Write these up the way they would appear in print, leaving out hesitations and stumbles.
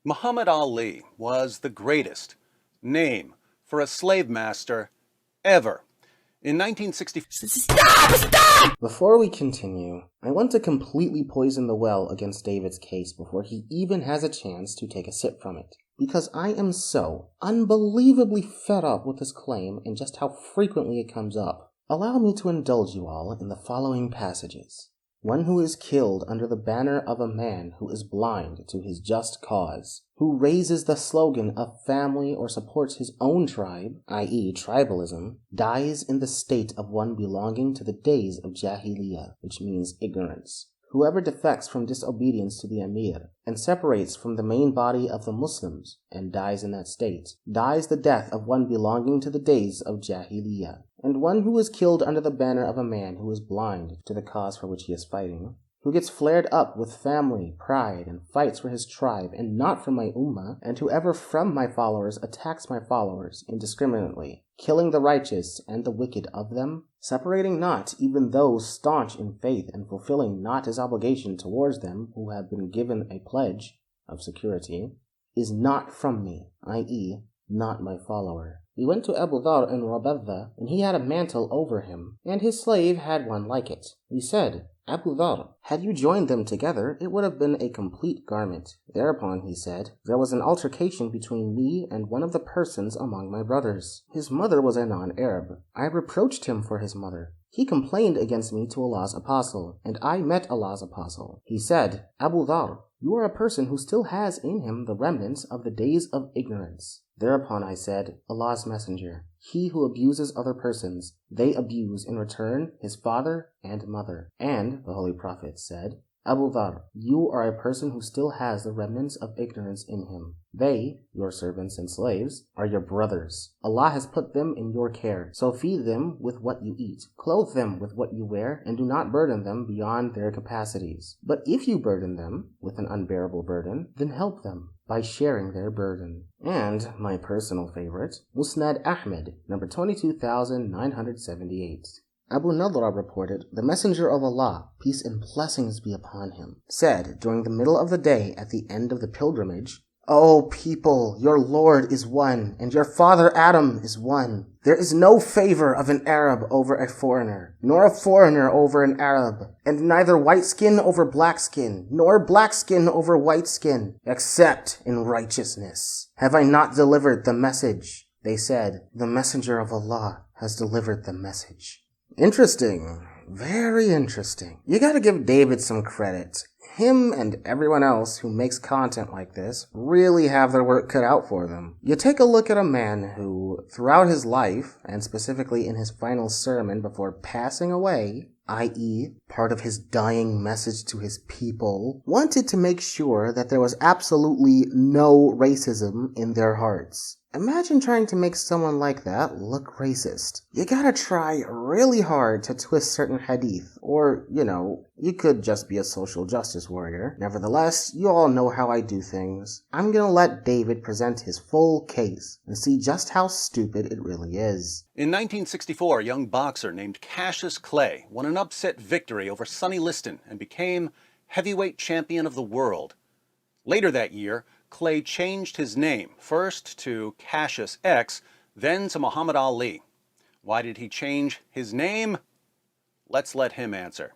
Muhammad Ali was the greatest name for a slave master ever. In 1960, Before we continue, I want to completely poison the well against David's case before he even has a chance to take a sip from it. Because I am so unbelievably fed up with this claim and just how frequently it comes up. Allow me to indulge you all in the following passages. One who is killed under the banner of a man who is blind to his just cause, who raises the slogan of family or supports his own tribe, i.e. tribalism, dies in the state of one belonging to the days of Jahiliyyah, which means ignorance. Whoever defects from disobedience to the Emir and separates from the main body of the Muslims and dies in that state, dies the death of one belonging to the days of Jahiliyyah. And one who is killed under the banner of a man who is blind to the cause for which he is fighting, who gets flared up with family, pride, and fights for his tribe and not for my ummah, and whoever from my followers attacks my followers indiscriminately, killing the righteous and the wicked of them, separating not even those staunch in faith and fulfilling not his obligation towards them who have been given a pledge of security, is not from me, i.e., not my follower. We went to Abu Dhar in Rabadha, and he had a mantle over him, and his slave had one like it. We said, Abu Dhar, had you joined them together, it would have been a complete garment. Thereupon he said, there was an altercation between me and one of the persons among my brothers. His mother was a non-Arab. I reproached him for his mother. He complained against me to Allah's apostle, and I met Allah's apostle. He said, Abu Dhar, you are a person who still has in him the remnants of the days of ignorance. Thereupon I said, Allah's messenger, he who abuses other persons, they abuse in return his father and mother. And the Holy Prophet said, Abu Dhar, you are a person who still has the remnants of ignorance in him. They, your servants and slaves, are your brothers. Allah has put them in your care, so feed them with what you eat, clothe them with what you wear, and do not burden them beyond their capacities. But if you burden them with an unbearable burden, then help them by sharing their burden. And my personal favorite, Musnad Ahmed, number 22,978. Abu Nadra reported, the Messenger of Allah, peace and blessings be upon him, said during the middle of the day at the end of the pilgrimage, O people, your Lord is one, and your father Adam is one. There is no favor of an Arab over a foreigner, nor a foreigner over an Arab, and neither white skin over black skin, nor black skin over white skin, except in righteousness. Have I not delivered the message? They said, the Messenger of Allah has delivered the message. Interesting. Very interesting. You gotta give David some credit. Him and everyone else who makes content like this really have their work cut out for them. You take a look at a man who, throughout his life, and specifically in his final sermon before passing away, i.e., part of his dying message to his people, wanted to make sure that there was absolutely no racism in their hearts. Imagine trying to make someone like that look racist. You gotta try really hard to twist certain hadith, or, you could just be a social justice warrior. Nevertheless, you all know how I do things. I'm gonna let David present his full case and see just how stupid it really is. In 1964, a young boxer named Cassius Clay won an upset victory over Sonny Liston and became heavyweight champion of the world. Later that year, Clay changed his name, first to Cassius X, then to Muhammad Ali. Why did he change his name? Let's let him answer.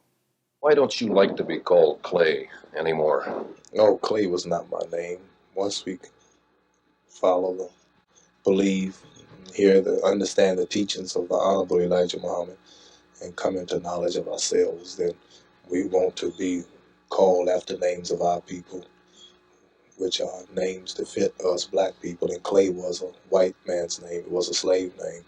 Why don't you like to be called Clay anymore? No, Clay was not my name. Once we follow, believe, understand the teachings of the Honorable Elijah Muhammad and come into knowledge of ourselves, then we want to be called after names of our people, which are names to fit us black people, and Clay was a white man's name. It was a slave name.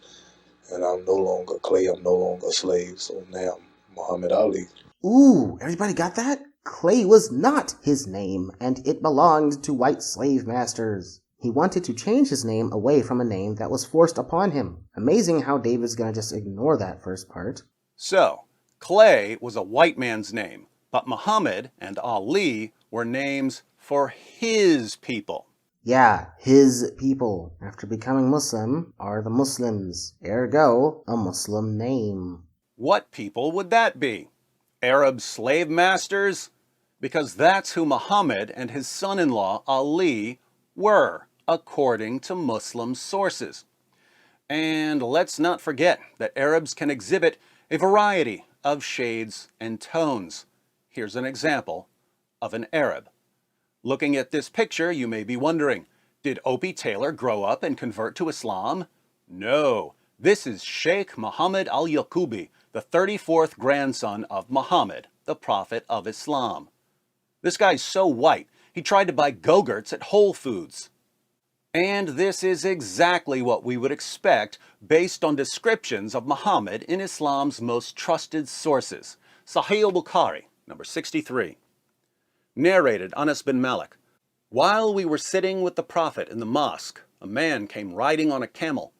And I'm no longer Clay, I'm no longer a slave, so now I'm Muhammad Ali. Ooh, everybody got that? Clay was not his name, and it belonged to white slave masters. He wanted to change his name away from a name that was forced upon him. Amazing how David's gonna just ignore that first part. So, Clay was a white man's name, but Muhammad and Ali were names for his people. Yeah, his people, after becoming Muslim, are the Muslims. Ergo, a Muslim name. What people would that be? Arab slave masters? Because that's who Muhammad and his son-in-law Ali were, according to Muslim sources. And let's not forget that Arabs can exhibit a variety of shades and tones. Here's an example of an Arab. Looking at this picture, you may be wondering, did Opie Taylor grow up and convert to Islam? No, this is Sheikh Muhammad al-Yaqubi, the 34th grandson of Muhammad, the Prophet of Islam. This guy's so white, he tried to buy Go-Gurts at Whole Foods. And this is exactly what we would expect based on descriptions of Muhammad in Islam's most trusted sources. Sahih al-Bukhari, number 63. Narrated Anas bin Malik. While we were sitting with the Prophet in the mosque, a man came riding on a camel.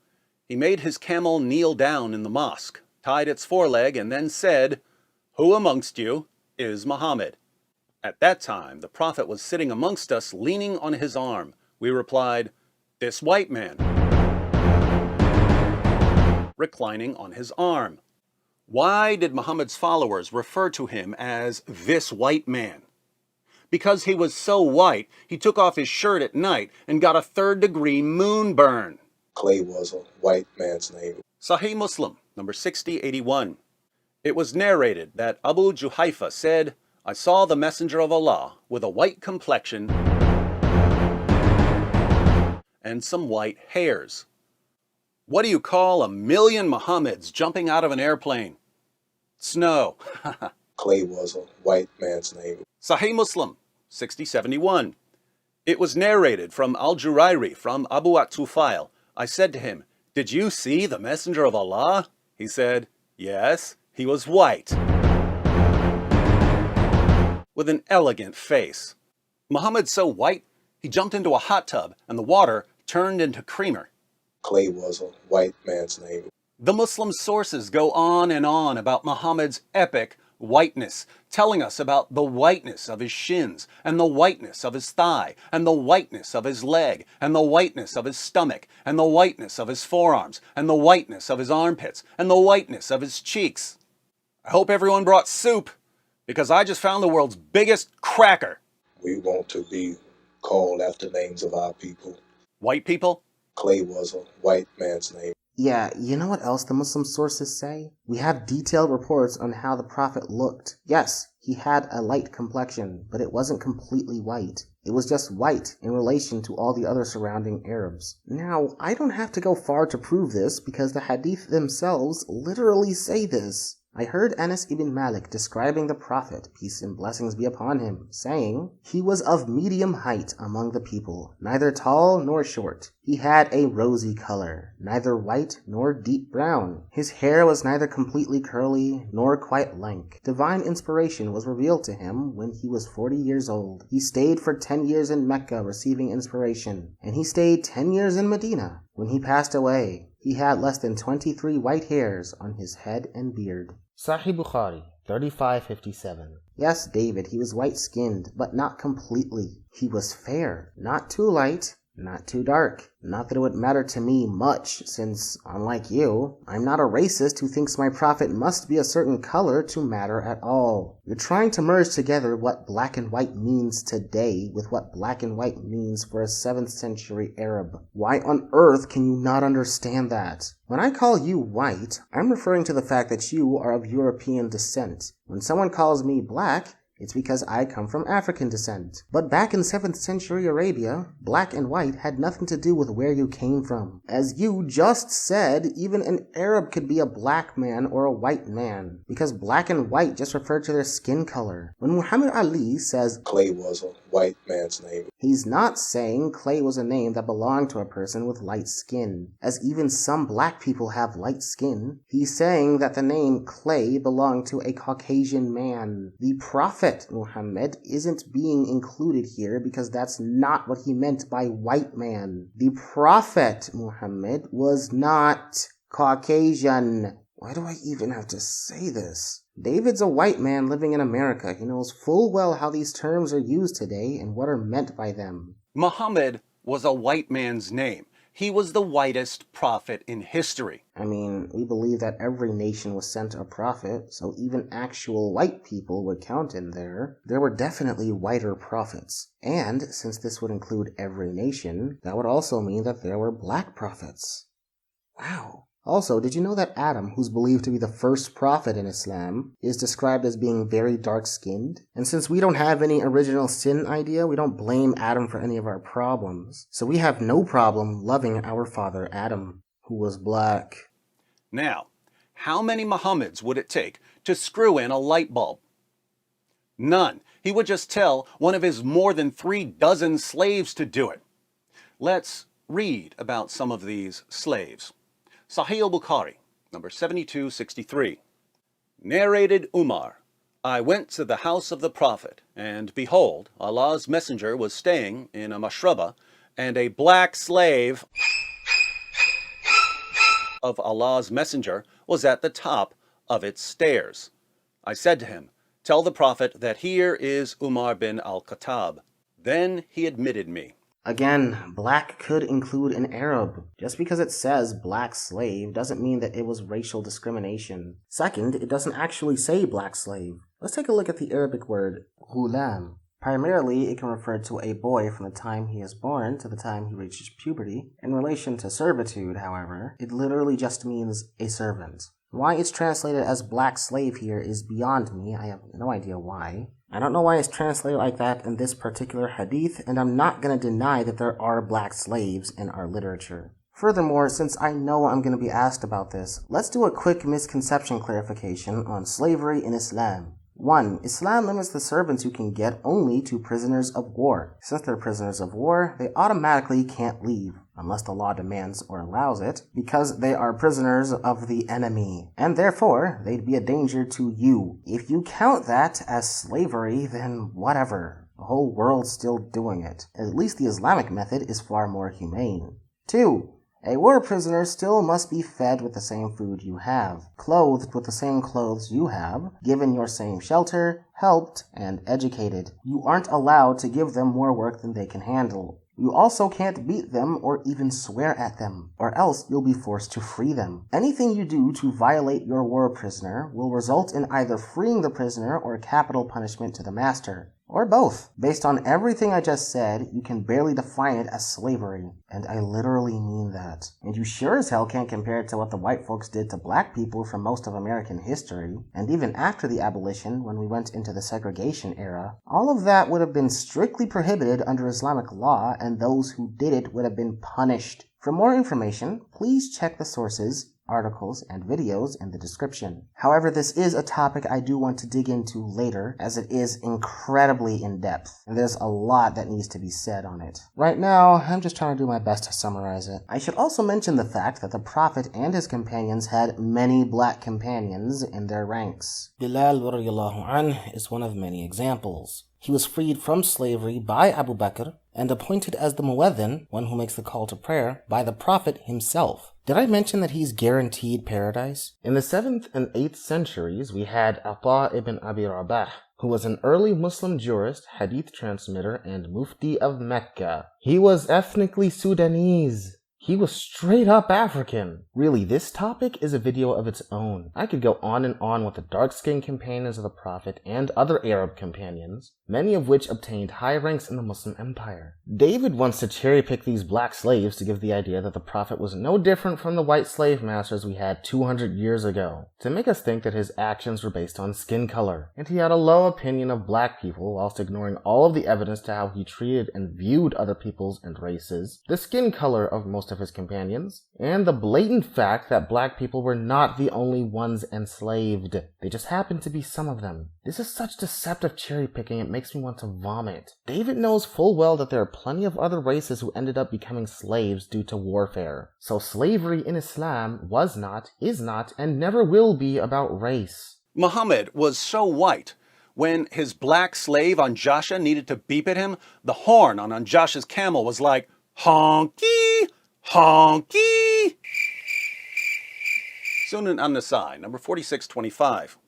He made his camel kneel down in the mosque, tied its foreleg, and then said, "Who amongst you is Muhammad?" At that time, the Prophet was sitting amongst us, leaning on his arm. We replied, "This white man," reclining on his arm. Why did Muhammad's followers refer to him as this white man? Because he was so white, he took off his shirt at night and got a 3rd-degree moonburn. Clay was a white man's name. Sahih Muslim, number 6081. It was narrated that Abu Juhayfa said, "I saw the Messenger of Allah with a white complexion and some white hairs." What do you call 1,000,000 Muhammads jumping out of an airplane? Snow. Clay was a white man's name. Sahih Muslim, 6071. It was narrated from Al-Jurairi from Abu At-Tufail. I said to him, "Did you see the Messenger of Allah?" He said, "Yes, he was white, with an elegant face." Muhammad's so white, he jumped into a hot tub and the water turned into creamer. Clay was a white man's name. The Muslim sources go on and on about Muhammad's epic whiteness, telling us about the whiteness of his shins, and the whiteness of his thigh, and the whiteness of his leg, and the whiteness of his stomach, and the whiteness of his forearms, and the whiteness of his armpits, and the whiteness of his cheeks. I hope everyone brought soup, because I just found the world's biggest cracker. We want to be called after names of our people. White people? Clay was a white man's name. Yeah, you know what else the Muslim sources say? We have detailed reports on how the Prophet looked. Yes, he had a light complexion, but it wasn't completely white. It was just white in relation to all the other surrounding Arabs. Now, I don't have to go far to prove this because the hadith themselves literally say this. I heard Anas ibn Malik describing the Prophet, peace and blessings be upon him, saying, "He was of medium height among the people, neither tall nor short. He had a rosy color, neither white nor deep brown. His hair was neither completely curly nor quite lank. Divine inspiration was revealed to him when he was 40 years old. He stayed for 10 years in Mecca receiving inspiration, and he stayed 10 years in Medina. When he passed away, he had less than 23 white hairs on his head and beard." Sahih Bukhari, 3557. Yes, David, he was white-skinned, but not completely. He was fair, not too light, not too dark. Not that it would matter to me much, since, unlike you, I'm not a racist who thinks my prophet must be a certain color to matter at all. You're trying to merge together what black and white means today with what black and white means for a 7th century Arab. Why on earth can you not understand that? When I call you white, I'm referring to the fact that you are of European descent. When someone calls me black, it's because I come from African descent. But back in 7th century Arabia, black and white had nothing to do with where you came from. As you just said, even an Arab could be a black man or a white man, because black and white just refer to their skin color. When Muhammad Ali says Clay was a white man's name, he's not saying Clay was a name that belonged to a person with light skin, as even some black people have light skin. He's saying that the name Clay belonged to a Caucasian man. The Prophet Muhammad isn't being included here because that's not what he meant by white man. The Prophet Muhammad was not Caucasian. Why do I even have to say this? David's a white man living in America. He knows full well how these terms are used today and what are meant by them. Muhammad was a white man's name. he was the whitest prophet in history. I mean, we believe that every nation was sent a prophet, so even actual white people would count in there. There were definitely whiter prophets. And since this would include every nation, that would also mean that there were black prophets. Wow. Also, did you know that Adam, who's believed to be the first prophet in Islam, is described as being very dark-skinned? And since we don't have any original sin idea, we don't blame Adam for any of our problems. So we have no problem loving our father Adam, who was black. Now, how many Muhammads would it take to screw in a light bulb? None. He would just tell one of his more than 36 slaves to do it. Let's read about some of these slaves. Sahih al-Bukhari, number 7263. Narrated Umar, I went to the house of the Prophet, and behold, Allah's messenger was staying in a mashraba, and a black slave of Allah's messenger was at the top of its stairs. I said to him, tell the Prophet that here is Umar bin al-Khattab. Then he admitted me. Again, black could include an Arab. Just because it says black slave doesn't mean that it was racial discrimination. Second, it doesn't actually say black slave. Let's take a look at the Arabic word ghulam. Primarily, it can refer to a boy from the time he is born to the time he reaches puberty. In relation to servitude, however, it literally just means a servant. Why it's translated as black slave here is beyond me. I have no idea why. I don't know why it's translated like that in this particular hadith, and I'm not going to deny that there are black slaves in our literature. Furthermore, since I know I'm going to be asked about this, let's do a quick misconception clarification on slavery in Islam. 1. Islam limits the servants you can get only to prisoners of war. Since they're prisoners of war, they automatically can't leave, unless the law demands or allows it, because they are prisoners of the enemy, and therefore they'd be a danger to you. If you count that as slavery, then whatever. The whole world's still doing it. At least the Islamic method is far more humane. 2. A war prisoner still must be fed with the same food you have, clothed with the same clothes you have, given your same shelter, helped, and educated. You aren't allowed to give them more work than they can handle. You also can't beat them or even swear at them, or else you'll be forced to free them. Anything you do to violate your war prisoner will result in either freeing the prisoner or capital punishment to the master. Or both. Based on everything I just said, you can barely define it as slavery. And I literally mean that. And you sure as hell can't compare it to what the white folks did to black people for most of American history. And even after the abolition, when we went into the segregation era, all of that would have been strictly prohibited under Islamic law, and those who did it would have been punished. For more information, please check the sources, articles, and videos in the description. However, this is a topic I do want to dig into later, as it is incredibly in-depth, and there's a lot that needs to be said on it. Right now, I'm just trying to do my best to summarize it. I should also mention the fact that the Prophet and his companions had many black companions in their ranks. Bilal radiyallahu anh is one of many examples. He was freed from slavery by Abu Bakr and appointed as the muezzin, one who makes the call to prayer, by the Prophet himself. Did I mention that he's guaranteed paradise? In the 7th and 8th centuries, we had Ata ibn Abi Rabah, who was an early Muslim jurist, hadith transmitter, and mufti of Mecca. He was ethnically Sudanese. He was straight up African. Really, this topic is a video of its own. I could go on and on with the dark-skinned companions of the Prophet and other Arab companions, many of which obtained high ranks in the Muslim Empire. David wants to cherry-pick these black slaves to give the idea that the Prophet was no different from the white slave masters we had 200 years ago, to make us think that his actions were based on skin color, and he had a low opinion of black people whilst ignoring all of the evidence to how he treated and viewed other peoples and races, the skin color of most of his companions, and the blatant fact that black people were not the only ones enslaved. They just happened to be some of them. This is such deceptive cherry-picking, it makes me want to vomit. David knows full well that there are plenty of other races who ended up becoming slaves due to warfare. So slavery in Islam was not, is not, and never will be about race. Muhammad was so white. When his black slave Anjasha needed to beep at him, the horn on Anjasha's camel was like, honky! Honky! Sunan an-Nasai, number 4625.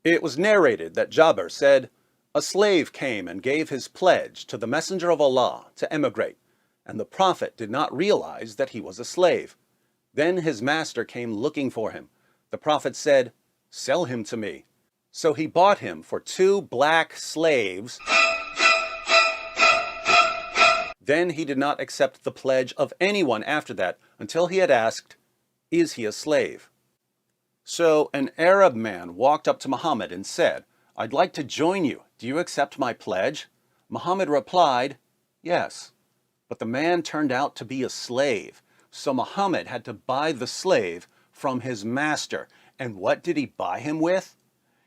It was narrated that Jabir said, a slave came and gave his pledge to the Messenger of Allah to emigrate, and the Prophet did not realize that he was a slave. Then his master came looking for him. The Prophet said, "Sell him to me." So he bought him for 2 black slaves. Then he did not accept the pledge of anyone after that until he had asked, "Is he a slave?" So an Arab man walked up to Muhammad and said, "I'd like to join you. Do you accept my pledge?" Muhammad replied, "Yes." But the man turned out to be a slave. So Muhammad had to buy the slave from his master. And what did he buy him with?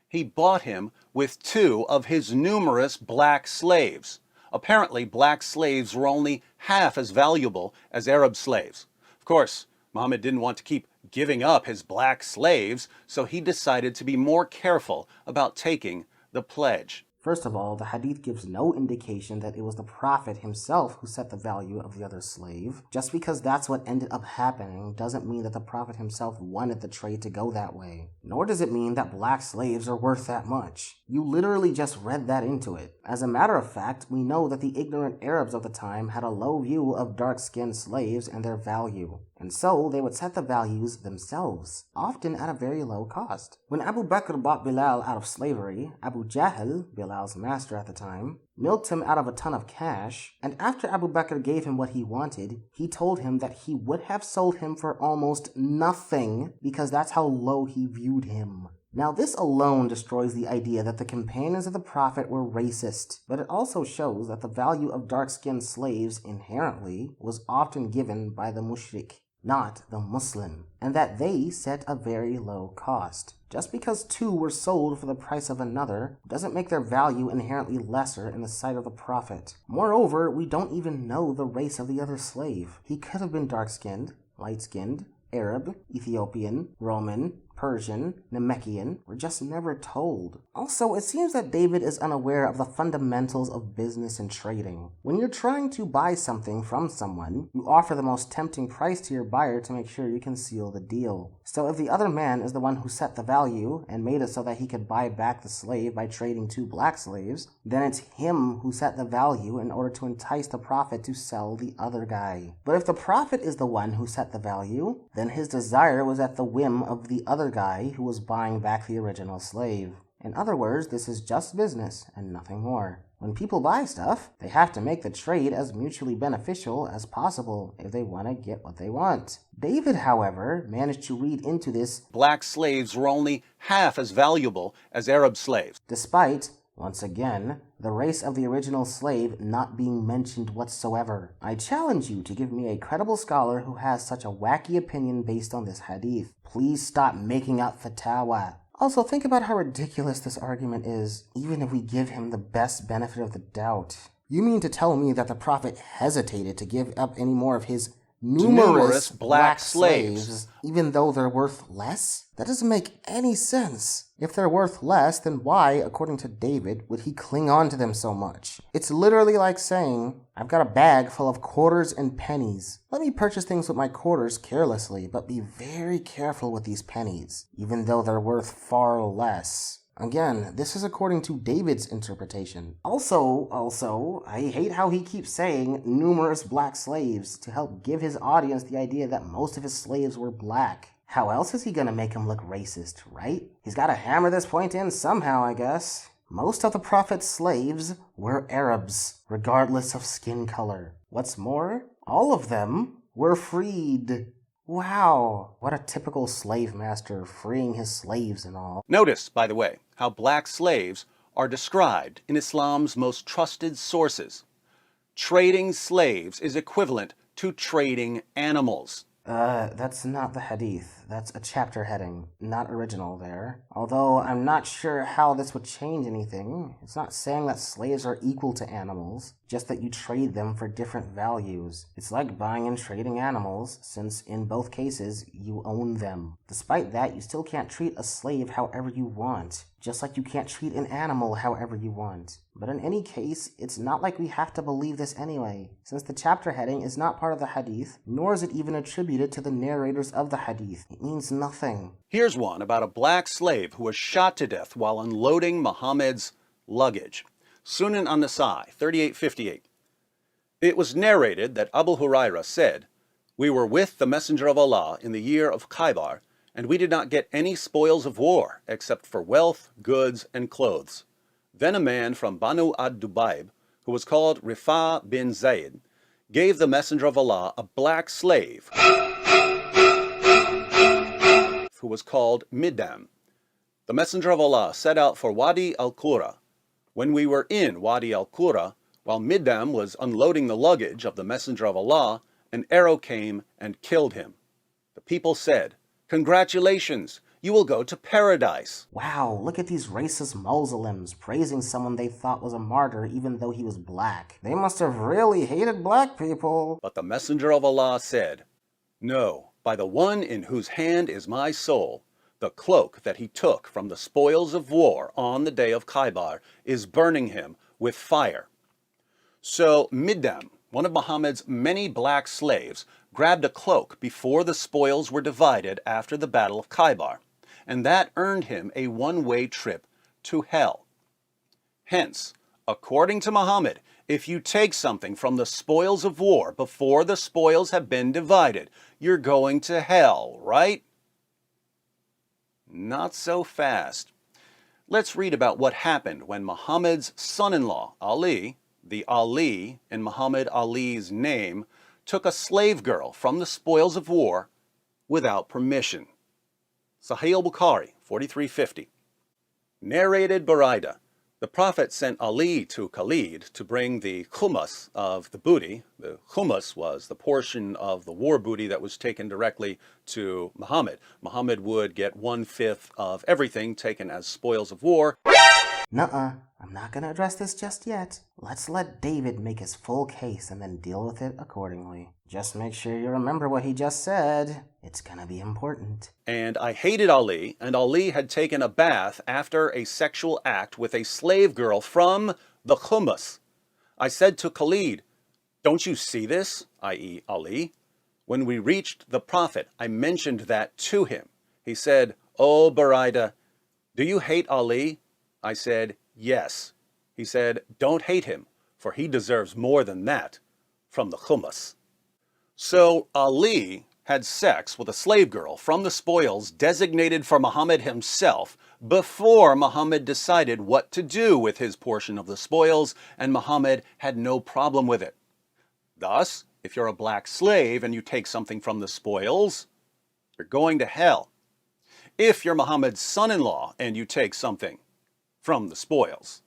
He bought him with 2 of his numerous black slaves. Apparently, black slaves were only half as valuable as Arab slaves. Of course, Muhammad didn't want to keep giving up his black slaves, so he decided to be more careful about taking the pledge. First of all, the hadith gives no indication that it was the Prophet himself who set the value of the other slave. Just because that's what ended up happening doesn't mean that the Prophet himself wanted the trade to go that way. Nor does it mean that black slaves are worth that much. You literally just read that into it. As a matter of fact, we know that the ignorant Arabs of the time had a low view of dark-skinned slaves and their value. And so they would set the values themselves, often at a very low cost. When Abu Bakr bought Bilal out of slavery, Abu Jahl, Bilal's master at the time, milked him out of a ton of cash, and after Abu Bakr gave him what he wanted, he told him that he would have sold him for almost nothing because that's how low he viewed him. Now, this alone destroys the idea that the companions of the Prophet were racist, but it also shows that the value of dark-skinned slaves inherently was often given by the mushrik, not the Muslim, and that they set a very low cost. Just because 2 were sold for the price of another doesn't make their value inherently lesser in the sight of the Prophet. Moreover, we don't even know the race of the other slave. He could have been dark-skinned, light-skinned, Arab, Ethiopian, Roman, Persian, Namekian, were just never told. Also, it seems that David is unaware of the fundamentals of business and trading. When you're trying to buy something from someone, you offer the most tempting price to your buyer to make sure you can seal the deal. So if the other man is the one who set the value and made it so that he could buy back the slave by trading 2 black slaves, then it's him who set the value in order to entice the Prophet to sell the other guy. But if the Prophet is the one who set the value, then his desire was at the whim of the other guy who was buying back the original slave. In other words, this is just business and nothing more. When people buy stuff, they have to make the trade as mutually beneficial as possible if they want to get what they want. David, however, managed to read into this black slaves were only half as valuable as Arab slaves, despite, once again, the race of the original slave not being mentioned whatsoever. I challenge you to give me a credible scholar who has such a wacky opinion based on this hadith. Please stop making up fatwa. Also, think about how ridiculous this argument is, even if we give him the best benefit of the doubt. You mean to tell me that the Prophet hesitated to give up any more of his numerous black slaves, even though they're worth less? That doesn't make any sense. If they're worth less, then why, according to David, would he cling on to them so much? It's literally like saying, I've got a bag full of quarters and pennies. Let me purchase things with my quarters carelessly, but be very careful with these pennies, even though they're worth far less. Again, this is according to David's interpretation. Also, I hate how he keeps saying numerous black slaves to help give his audience the idea that most of his slaves were black. How else is he gonna make him look racist, right? He's gotta hammer this point in somehow, I guess. Most of the Prophet's slaves were Arabs, regardless of skin color. What's more, all of them were freed. Wow, what a typical slave master, freeing his slaves and all. Notice, by the way, how black slaves are described in Islam's most trusted sources. Trading slaves is equivalent to trading animals. That's not the hadith. That's a chapter heading, not original there. Although I'm not sure how this would change anything. It's not saying that slaves are equal to animals, just that you trade them for different values. It's like buying and trading animals, since in both cases, you own them. Despite that, you still can't treat a slave however you want, just like you can't treat an animal however you want. But in any case, it's not like we have to believe this anyway, since the chapter heading is not part of the hadith, nor is it even attributed to the narrators of the hadith. It means nothing. Here's one about a black slave who was shot to death while unloading Muhammad's luggage. Sunan an-Nasai, 3858. It was narrated that Abu Huraira said, "We were with the Messenger of Allah in the year of Khaybar, and we did not get any spoils of war except for wealth, goods, and clothes. Then a man from Banu ad-Dubayb, who was called Rifa bin Zayd, gave the Messenger of Allah a black slave who was called Midam. The Messenger of Allah set out for Wadi al-Qura. When we were in Wadi al-Qura, while Midam was unloading the luggage of the Messenger of Allah, an arrow came and killed him. The people said, 'Congratulations, you will go to paradise.'" Wow, look at these racist Muslims praising someone they thought was a martyr even though he was black. They must have really hated black people. But the Messenger of Allah said, "No, by the one in whose hand is my soul, the cloak that he took from the spoils of war on the day of Khaybar is burning him with fire." So Midam, one of Muhammad's many black slaves, grabbed a cloak before the spoils were divided after the Battle of Khaybar, and that earned him a one-way trip to hell. Hence, according to Muhammad, if you take something from the spoils of war before the spoils have been divided, you're going to hell, right? Not so fast. Let's read about what happened when Muhammad's son-in-law, Ali, the Ali in Muhammad Ali's name, took a slave girl from the spoils of war without permission. Sahih al-Bukhari, 4350. Narrated Buraida, the Prophet sent Ali to Khalid to bring the Khumus of the booty. The Khumus was the portion of the war booty that was taken directly to Muhammad. Muhammad would get 1/5 of everything taken as spoils of war. Nuh-uh, I'm not going to address this just yet. Let's let David make his full case and then deal with it accordingly. Just make sure you remember what he just said. It's going to be important. And I hated Ali, and Ali had taken a bath after a sexual act with a slave girl from the Khumus. I said to Khalid, "Don't you see this?" i.e. Ali. When we reached the Prophet, I mentioned that to him. He said, "Oh, Buraida, do you hate Ali?" I said, "Yes." He said, "Don't hate him, for he deserves more than that from the Khumus." So Ali had sex with a slave girl from the spoils designated for Muhammad himself before Muhammad decided what to do with his portion of the spoils, and Muhammad had no problem with it. Thus, if you're a black slave and you take something from the spoils, you're going to hell. If you're Muhammad's son-in-law and you take something from the spoils,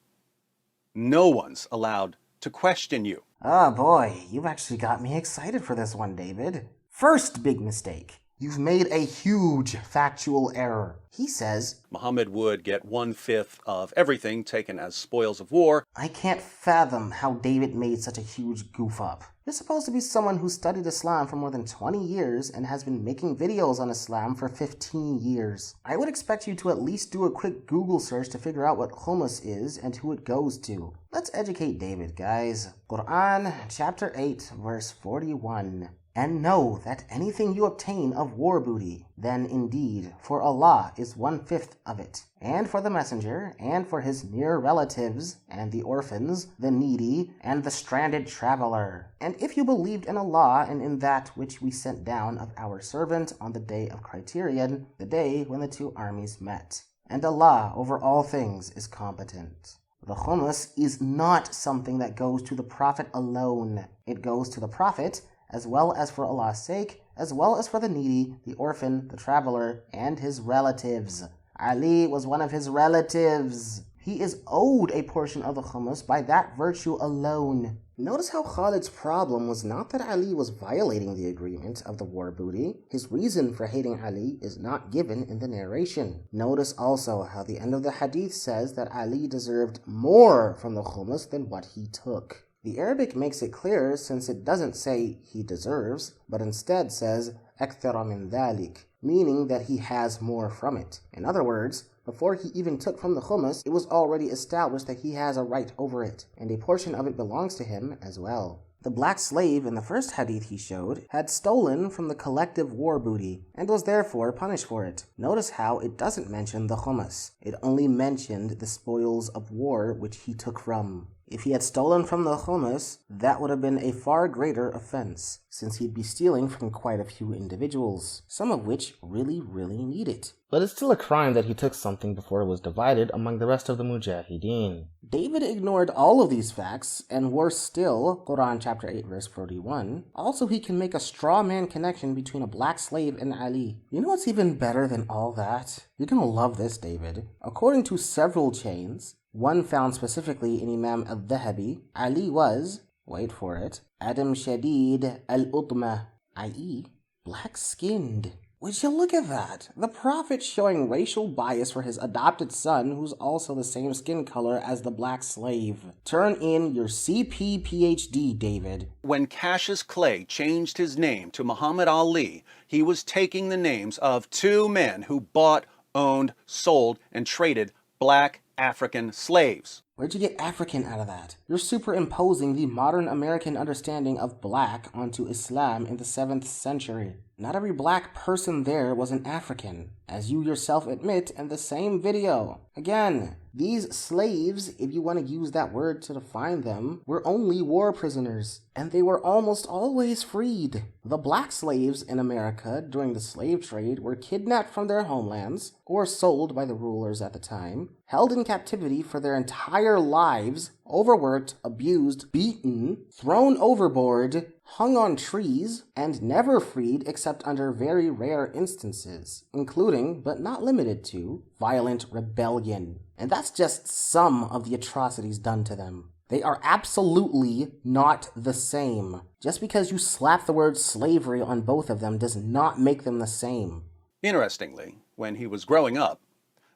no one's allowed to question you. Oh boy, you've actually got me excited for this one, David. First big mistake. You've made a huge factual error. He says Muhammad would get 1/5 of everything taken as spoils of war. I can't fathom how David made such a huge goof up. You're supposed to be someone who studied Islam for more than 20 years and has been making videos on Islam for 15 years. I would expect you to at least do a quick Google search to figure out what Khumus is and who it goes to. Let's educate David, guys. Quran chapter 8 verse 41. And know that anything you obtain of war booty, then indeed for Allah is 1/5 of it, and for the messenger, and for his near relatives, and the orphans, the needy, and the stranded traveler. And if you believed in Allah and in that which we sent down of our servant on the day of criterion, the day when the two armies met. And Allah over all things is competent. The Khumus is not something that goes to the Prophet alone. It goes to the Prophet, as well as for Allah's sake, as well as for the needy, the orphan, the traveler, and his relatives. Ali was one of his relatives. He is owed a portion of the Khumus by that virtue alone. Notice how Khalid's problem was not that Ali was violating the agreement of the war booty. His reason for hating Ali is not given in the narration. Notice also how the end of the hadith says that Ali deserved more from the Khumus than what he took. The Arabic makes it clear since it doesn't say he deserves, but instead says أكثر من ذلك, meaning that he has more from it. In other words, before he even took from the Khumus, it was already established that he has a right over it, and a portion of it belongs to him as well. The black slave in the first hadith he showed had stolen from the collective war booty, and was therefore punished for it. Notice how it doesn't mention the Khumus. It only mentioned the spoils of war which he took from. If he had stolen from the Khumus, that would have been a far greater offense, since he'd be stealing from quite a few individuals, some of which really need it. But it's still a crime that he took something before it was divided among the rest of the Mujahideen. David ignored all of these facts, and worse still, Quran chapter 8 verse 41, also he can make a straw man connection between a black slave and Ali. You know what's even better than all that? You're gonna love this, David. According to several chains, one found specifically in Imam al-Dhahabi, Ali was, wait for it, Adam Shadid al-Utma, i.e., black-skinned. Would you look at that? The Prophet showing racial bias for his adopted son, who's also the same skin color as the black slave. Turn in your CP PhD, David. When Cassius Clay changed his name to Muhammad Ali, he was taking the names of two men who bought, owned, sold, and traded black African slaves. Where'd you get African out of that? You're superimposing the modern American understanding of black onto Islam in the 7th century. Not every black person there was an African, as you yourself admit in the same video. Again, these slaves, if you want to use that word to define them, were only war prisoners, and they were almost always freed. The black slaves in America during the slave trade were kidnapped from their homelands, or sold by the rulers at the time, held in captivity for their entire lives, overworked, abused, beaten, thrown overboard, hung on trees, and never freed except under very rare instances, including, but not limited to, violent rebellion. And that's just some of the atrocities done to them. They are absolutely not the same. Just because you slap the word slavery on both of them does not make them the same. Interestingly, when he was growing up,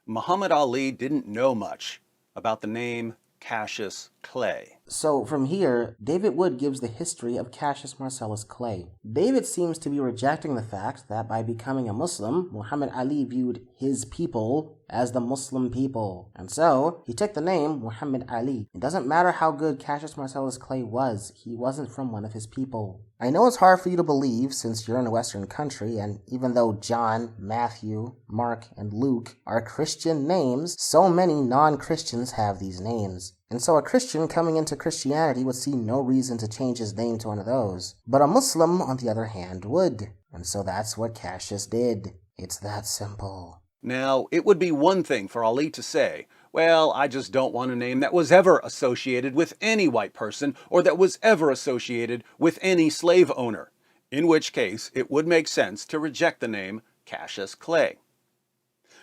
Muhammad Ali didn't know much about the name Cassius Clay. So from here, David Wood gives the history of Cassius Marcellus Clay. David seems to be rejecting the fact that by becoming a Muslim, Muhammad Ali viewed his people as the Muslim people. And so, he took the name Muhammad Ali. It doesn't matter how good Cassius Marcellus Clay was, he wasn't from one of his people. I know it's hard for you to believe since you're in a Western country, and even though John, Matthew, Mark, and Luke are Christian names, so many non-Christians have these names. And so a Christian coming into Christianity would see no reason to change his name to one of those. But a Muslim, on the other hand, would. And so that's what Cassius did. It's that simple. Now, it would be one thing for Ali to say, well, I just don't want a name that was ever associated with any white person or that was ever associated with any slave owner, in which case it would make sense to reject the name Cassius Clay.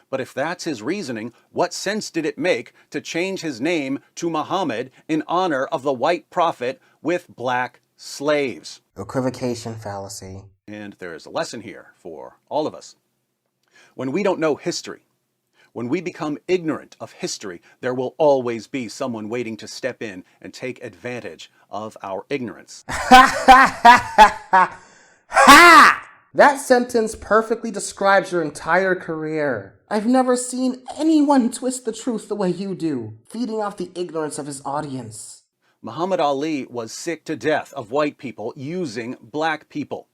But if that's his reasoning, what sense did it make to change his name to Muhammad in honor of the white prophet with black slaves? Equivocation fallacy. And there is a lesson here for all of us. When we don't know history, when we become ignorant of history, there will always be someone waiting to step in and take advantage of our ignorance. Ha! That sentence perfectly describes your entire career. I've never seen anyone twist the truth the way you do, feeding off the ignorance of his audience. Muhammad Ali was sick to death of white people using black people.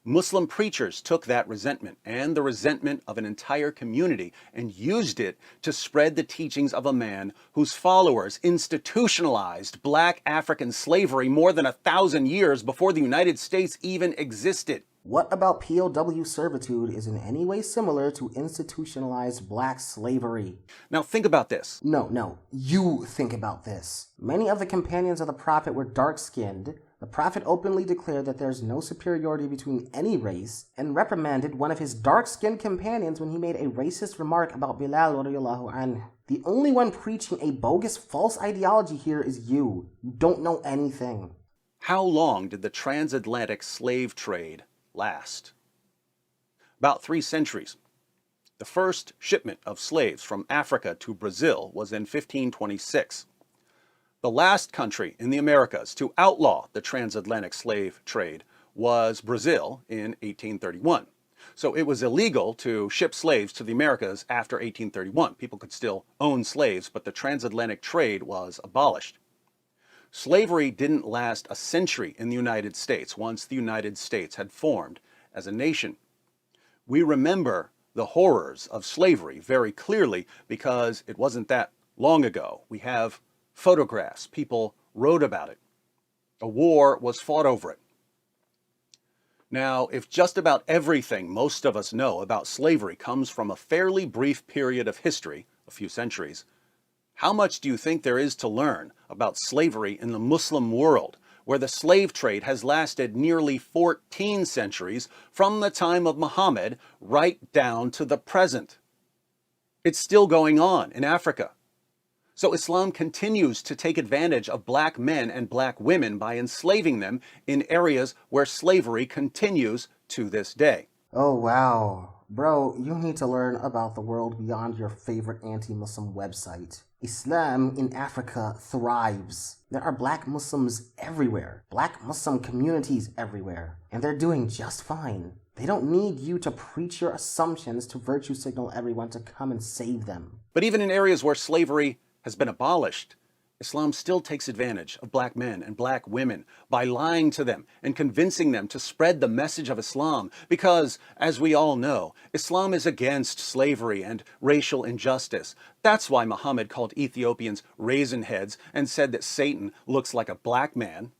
Muslim preachers took that resentment and the resentment of an entire community and used it to spread the teachings of a man whose followers institutionalized black African slavery more than 1,000 years before the United States even existed. What about POW servitude is in any way similar to institutionalized black slavery? Now think about this. No, you think about this. Many of the companions of the Prophet were dark-skinned. The Prophet openly declared that there's no superiority between any race and reprimanded one of his dark-skinned companions when he made a racist remark about Bilal radiyallahu anhu. The only one preaching a bogus false ideology here is you. You don't know anything. How long did the transatlantic slave trade last? About 3 centuries. The first shipment of slaves from Africa to Brazil was in 1526. The last country in the Americas to outlaw the transatlantic slave trade was Brazil in 1831. So it was illegal to ship slaves to the Americas after 1831. People could still own slaves, but the transatlantic trade was abolished. Slavery didn't last a century in the United States once the United States had formed as a nation. We remember the horrors of slavery very clearly because it wasn't that long ago. We have photographs, people wrote about it. A war was fought over it. Now, if just about everything most of us know about slavery comes from a fairly brief period of history, a few centuries, how much do you think there is to learn about slavery in the Muslim world, where the slave trade has lasted nearly 14 centuries from the time of Muhammad right down to the present? It's still going on in Africa. So Islam continues to take advantage of black men and black women by enslaving them in areas where slavery continues to this day. Oh wow. Bro, you need to learn about the world beyond your favorite anti-Muslim website. Islam in Africa thrives. There are black Muslims everywhere, black Muslim communities everywhere, and they're doing just fine. They don't need you to preach your assumptions to virtue signal everyone to come and save them. But even in areas where slavery has been abolished, Islam still takes advantage of black men and black women by lying to them and convincing them to spread the message of Islam because, as we all know, Islam is against slavery and racial injustice. That's why Muhammad called Ethiopians raisin heads and said that Satan looks like a black man.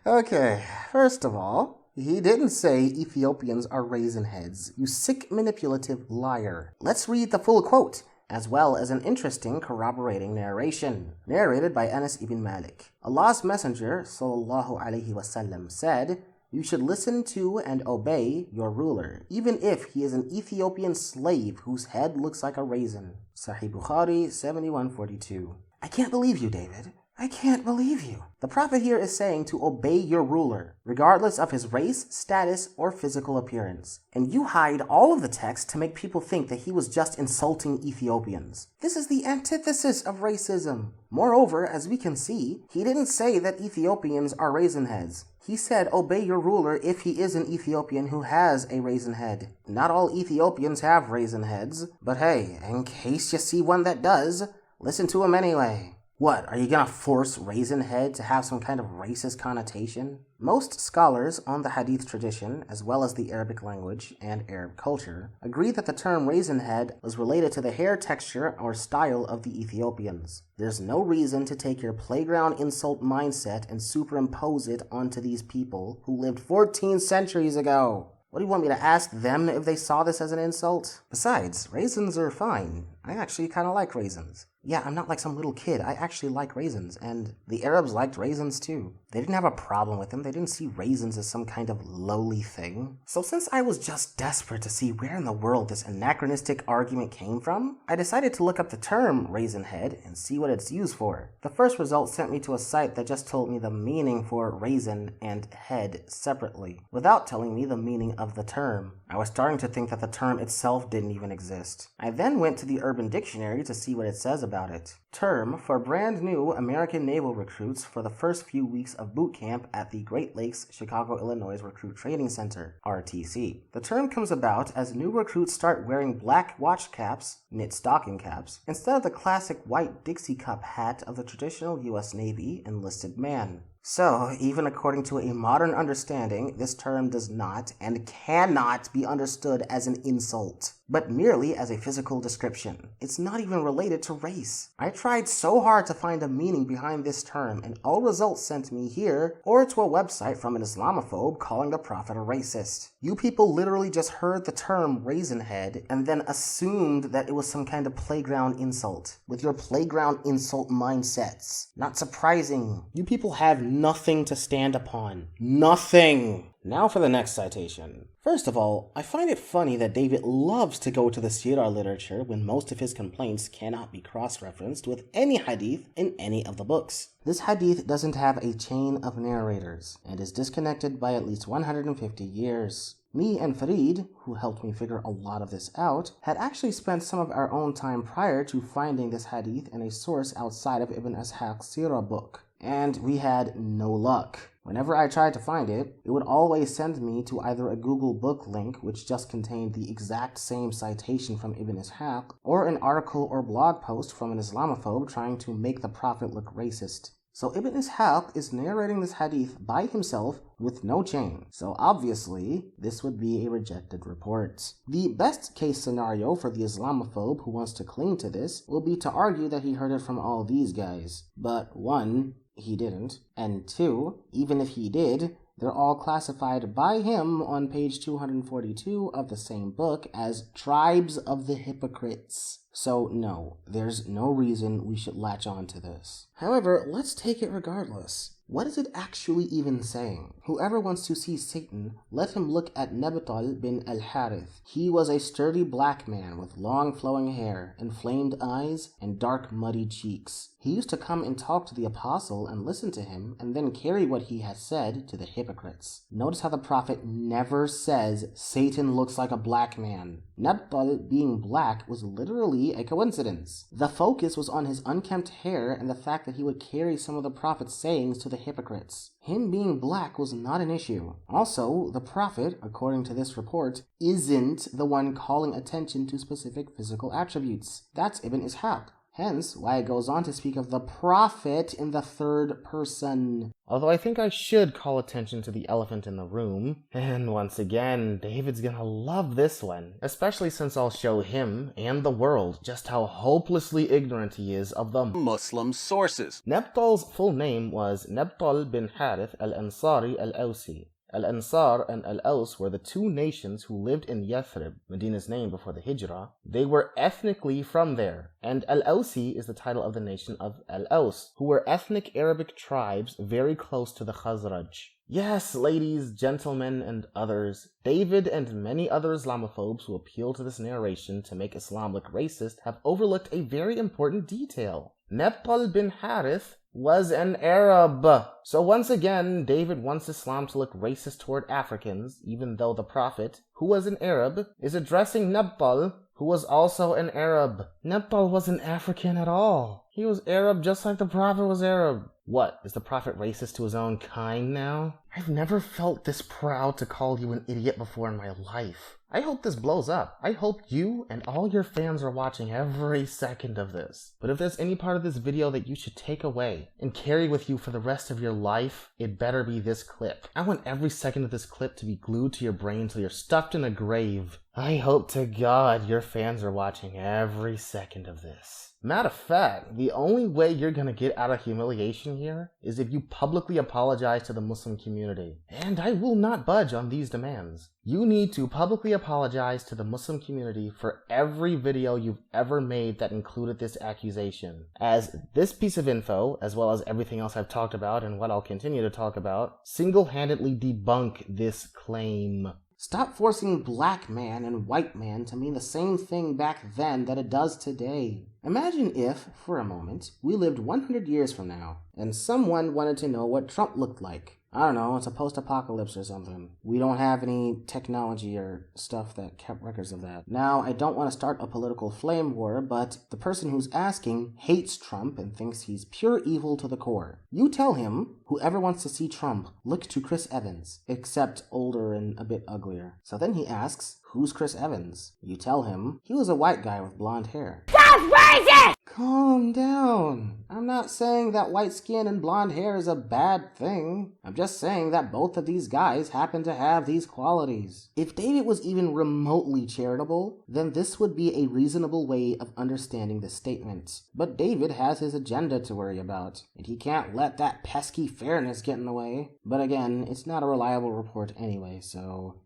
Okay, first of all, he didn't say Ethiopians are raisin heads, you sick manipulative liar. Let's read the full quote, as well as an interesting corroborating narration, narrated by Anas ibn Malik. Allah's Messenger, sallallahu alaihi wasallam, said, "You should listen to and obey your ruler, even if he is an Ethiopian slave whose head looks like a raisin." Sahih Bukhari 7142. I can't believe you, David. I can't believe you. The Prophet here is saying to obey your ruler, regardless of his race, status, or physical appearance. And you hide all of the text to make people think that he was just insulting Ethiopians. This is the antithesis of racism. Moreover, as we can see, he didn't say that Ethiopians are raisin heads. He said obey your ruler if he is an Ethiopian who has a raisin head. Not all Ethiopians have raisin heads, but hey, in case you see one that does, listen to him anyway. What, are you gonna force raisin head to have some kind of racist connotation? Most scholars on the hadith tradition, as well as the Arabic language and Arab culture, agree that the term raisin head was related to the hair texture or style of the Ethiopians. There's no reason to take your playground insult mindset and superimpose it onto these people who lived 14 centuries ago. What do you want me to ask them if they saw this as an insult? Besides, raisins are fine. I actually kind of like raisins. Yeah, I'm not like some little kid. I actually like raisins, and the Arabs liked raisins too. They didn't have a problem with them. They didn't see raisins as some kind of lowly thing. So since I was just desperate to see where in the world this anachronistic argument came from, I decided to look up the term raisin head and see what it's used for. The first result sent me to a site that just told me the meaning for raisin and head separately, without telling me the meaning of the term. I was starting to think that the term itself didn't even exist. I then went to the Urban Dictionary to see what it says about it. Term for brand new American naval recruits for the first few weeks of boot camp at the Great Lakes, Chicago, Illinois Recruit Training Center, RTC. The term comes about as new recruits start wearing black watch caps, knit stocking caps, instead of the classic white Dixie cup hat of the traditional U.S. Navy enlisted man. So, even according to a modern understanding, this term does not and cannot be understood as an insult, but merely as a physical description. It's not even related to race. I tried so hard to find a meaning behind this term, and all results sent me here or to a website from an Islamophobe calling the Prophet a racist. You people literally just heard the term raisin head and then assumed that it was some kind of playground insult, with your playground insult mindsets. Not surprising. You people have nothing to stand upon. Nothing. Now for the next citation. First of all, I find it funny that David loves to go to the Sirah literature when most of his complaints cannot be cross-referenced with any hadith in any of the books. This hadith doesn't have a chain of narrators and is disconnected by at least 150 years. Me and Farid, who helped me figure a lot of this out, had actually spent some of our own time prior to finding this hadith in a source outside of Ibn Ishaq's Sirah book. And we had no luck. Whenever I tried to find it, it would always send me to either a Google book link, which just contained the exact same citation from Ibn Ishaq, or an article or blog post from an Islamophobe trying to make the Prophet look racist. So Ibn Ishaq is narrating this hadith by himself with no chain. So obviously, this would be a rejected report. The best case scenario for the Islamophobe who wants to cling to this will be to argue that he heard it from all these guys. But one, he didn't. And two, even if he did, they're all classified by him on page 242 of the same book as tribes of the hypocrites. So no, there's no reason we should latch on to this. However, let's take it regardless. What is it actually even saying? Whoever wants to see Satan, let him look at Nabtal bin al-Harith. He was a sturdy black man with long flowing hair, inflamed eyes, and dark muddy cheeks. He used to come and talk to the apostle and listen to him, and then carry what he has said to the hypocrites. Notice how the prophet never says Satan looks like a black man. Nabtal being black was literally a coincidence. The focus was on his unkempt hair and the fact that he would carry some of the prophet's sayings to the hypocrites. Him being black was not an issue. Also, the prophet, according to this report, isn't the one calling attention to specific physical attributes. That's Ibn Ishaq. Hence, why it goes on to speak of the prophet in the third person. Although I think I should call attention to the elephant in the room. And once again, David's gonna love this one. Especially since I'll show him and the world just how hopelessly ignorant he is of the Muslim sources. Nabtal's full name was Nabtal bin Harith al-Ansari al-Awsi. Al-Ansar and Al-Aws were the two nations who lived in Yathrib, Medina's name before the Hijrah. They were ethnically from there, and Al-Awsi is the title of the nation of Al-Aws, who were ethnic Arabic tribes very close to the Khazraj. Yes, ladies, gentlemen, and others, David and many other Islamophobes who appeal to this narration to make Islam look racist have overlooked a very important detail. Nabtal bin Harith was an Arab. So once again, David wants Islam to look racist toward Africans, even though the Prophet, who was an Arab, is addressing Nabtal, who was also an Arab. Nabtal wasn't African at all. He was Arab just like the Prophet was Arab. What, is the Prophet racist to his own kind now? I've never felt this proud to call you an idiot before in my life. I hope this blows up. I hope you and all your fans are watching every second of this. But if there's any part of this video that you should take away and carry with you for the rest of your life, it better be this clip. I want every second of this clip to be glued to your brain till you're stuffed in a grave. I hope to God your fans are watching every second of this. Matter of fact, the only way you're gonna get out of humiliation here is if you publicly apologize to the Muslim community. And I will not budge on these demands. You need to publicly apologize to the Muslim community for every video you've ever made that included this accusation, as this piece of info, as well as everything else I've talked about and what I'll continue to talk about, single-handedly debunk this claim. Stop forcing black man and white man to mean the same thing back then that it does today. Imagine if, for a moment, we lived 100 years from now, and someone wanted to know what Trump looked like. I don't know, it's a post-apocalypse or something. We don't have any technology or stuff that kept records of that. Now, I don't want to start a political flame war, but the person who's asking hates Trump and thinks he's pure evil to the core. You tell him, whoever wants to see Trump, look to Chris Evans, except older and a bit uglier. So then he asks, who's Chris Evans? You tell him, he was a white guy with blonde hair. That's racist! Calm down. I'm not saying that white skin and blonde hair is a bad thing. I'm just saying that both of these guys happen to have these qualities. If David was even remotely charitable, then this would be a reasonable way of understanding the statement. But David has his agenda to worry about, and he can't let that pesky fairness get in the way. But again, it's not a reliable report anyway, so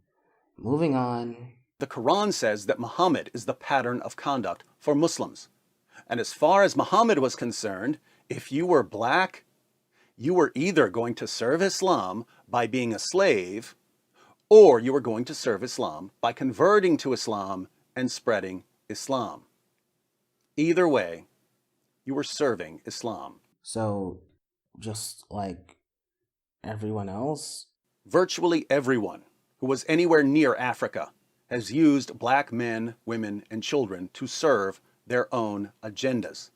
moving on. The Quran says that Muhammad is the pattern of conduct for Muslims. And as far as Muhammad was concerned, if you were black, you were either going to serve Islam by being a slave, or you were going to serve Islam by converting to Islam and spreading Islam. Either way, you were serving Islam. So, just like everyone else? Virtually everyone who was anywhere near Africa has used black men, women, and children to serve their own agendas.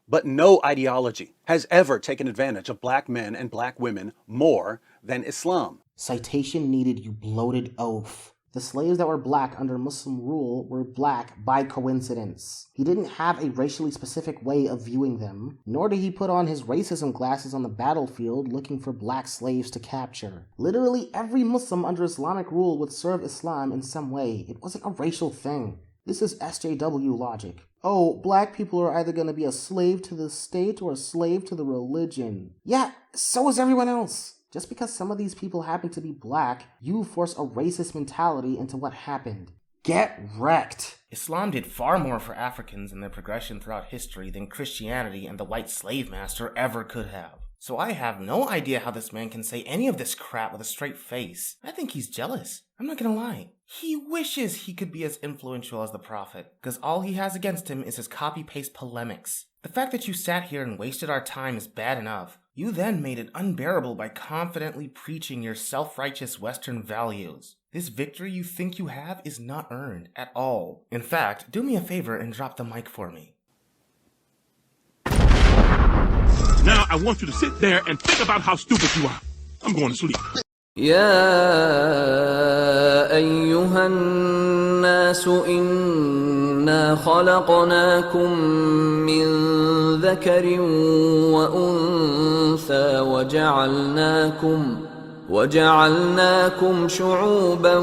But no ideology has ever taken advantage of black men and black women more than Islam. Citation needed, you bloated oaf. The The slaves that were black under Muslim rule were black by coincidence. He didn't have a racially specific way of viewing them, nor did he put on his racism glasses on the battlefield looking for black slaves to capture. Literally every Muslim under Islamic rule would serve Islam in some way. It wasn't a racial thing. This is SJW logic. Oh, black people are either going to be a slave to the state or a slave to the religion. Yeah, so is everyone else. Just because some of these people happen to be black, you force a racist mentality into what happened. Get wrecked. Islam did far more for Africans in their progression throughout history than Christianity and the white slave master ever could have. So I have no idea how this man can say any of this crap with a straight face. I think he's jealous. I'm not gonna lie. He wishes he could be as influential as the Prophet, because all he has against him is his copy-paste polemics. The fact that you sat here and wasted our time is bad enough. You then made it unbearable by confidently preaching your self-righteous Western values. This victory you think you have is not earned at all. In fact, do me a favor and drop the mic for me. Now I want you to sit there and think about how stupid you are. I'm going to sleep. يا أيها الناس إنا خلقناكم من ذكر وأنثى وجعلناكم شعوبا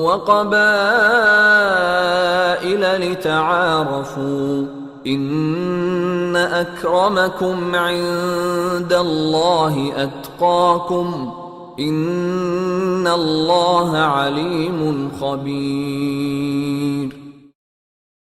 وقبائل لتعارفوا إن أكرمكم عند الله أتقاكم إن الله عليم خبير